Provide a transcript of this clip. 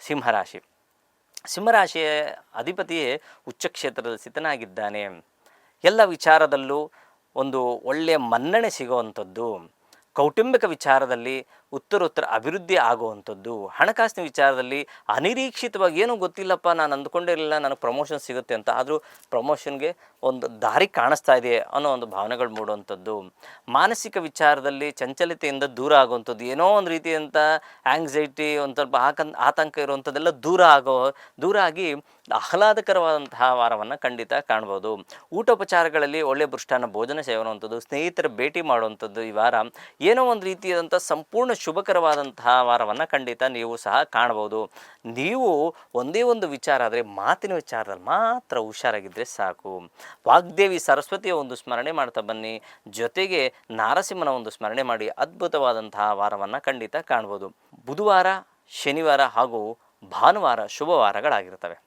ಸಿಂಹರಾಶಿ. ಸಿಂಹರಾಶಿಯ ಅಧಿಪತಿಯೇ ಉಚ್ಚ ಕ್ಷೇತ್ರದ ಸ್ಥಿತನಾಗಿದ್ದಾನೆ. ಎಲ್ಲ ವಿಚಾರದಲ್ಲೂ ಒಂದು ಒಳ್ಳೆಯ ಮನ್ನಣೆ ಸಿಗುವಂಥದ್ದು, ಕೌಟುಂಬಿಕ ವಿಚಾರದಲ್ಲಿ ಉತ್ತರೋತ್ತರ ಅಭಿವೃದ್ಧಿ ಆಗುವಂಥದ್ದು, ಹಣಕಾಸಿನ ವಿಚಾರದಲ್ಲಿ ಅನಿರೀಕ್ಷಿತವಾಗಿ ಏನೂ ಗೊತ್ತಿಲ್ಲಪ್ಪ, ನಾನು ಅಂದ್ಕೊಂಡಿರಲಿಲ್ಲ ನನಗೆ ಪ್ರಮೋಷನ್ ಸಿಗುತ್ತೆ ಅಂತ, ಆದರೂ ಪ್ರಮೋಷನ್ಗೆ ಒಂದು ದಾರಿ ಕಾಣಿಸ್ತಾ ಇದೆ ಅನ್ನೋ ಒಂದು ಭಾವನೆಗಳು ಮೂಡುವಂಥದ್ದು, ಮಾನಸಿಕ ವಿಚಾರದಲ್ಲಿ ಚಂಚಲತೆಯಿಂದ ದೂರ ಆಗುವಂಥದ್ದು, ಏನೋ ಒಂದು ರೀತಿಯಂಥ ಆ್ಯಂಗ್ಸೈಟಿ, ಒಂದು ಸ್ವಲ್ಪ ಆತಂಕ ಇರುವಂಥದ್ದೆಲ್ಲ ದೂರ ಆಗಿ ಆಹ್ಲಾದಕರವಾದಂತಹ ವಾರವನ್ನು ಖಂಡಿತ ಕಾಣ್ಬೋದು. ಊಟೋಪಚಾರಗಳಲ್ಲಿ ಒಳ್ಳೆಯ ಮೃಷ್ಟಾನ್ನ ಭೋಜನ ಸೇವನುವಂಥದ್ದು, ಸ್ನೇಹಿತರ ಭೇಟಿ ಮಾಡುವಂಥದ್ದು, ಈ ವಾರ ಏನೋ ಒಂದು ರೀತಿಯಾದಂಥ ಸಂಪೂರ್ಣ ಶುಭಕರವಾದಂತಹ ವಾರವನ್ನು ಖಂಡಿತ ನೀವು ಸಹ ಕಾಣ್ಬೋದು. ನೀವು ಒಂದೇ ಒಂದು ವಿಚಾರ ಆದರೆ ಮಾತಿನ ವಿಚಾರದಲ್ಲಿ ಮಾತ್ರ ಹುಷಾರಾಗಿದ್ದರೆ ಸಾಕು. ವಾಗ್ದೇವಿ ಸರಸ್ವತಿಯ ಒಂದು ಸ್ಮರಣೆ ಮಾಡ್ತಾ ಬನ್ನಿ, ಜೊತೆಗೆ ನಾರಸಿಂಹನ ಒಂದು ಸ್ಮರಣೆ ಮಾಡಿ ಅದ್ಭುತವಾದಂತಹ ವಾರವನ್ನು ಖಂಡಿತ ಕಾಣ್ಬೋದು. ಬುಧವಾರ, ಶನಿವಾರ ಹಾಗೂ ಭಾನುವಾರ ಶುಭವಾರಗಳಾಗಿರ್ತವೆ.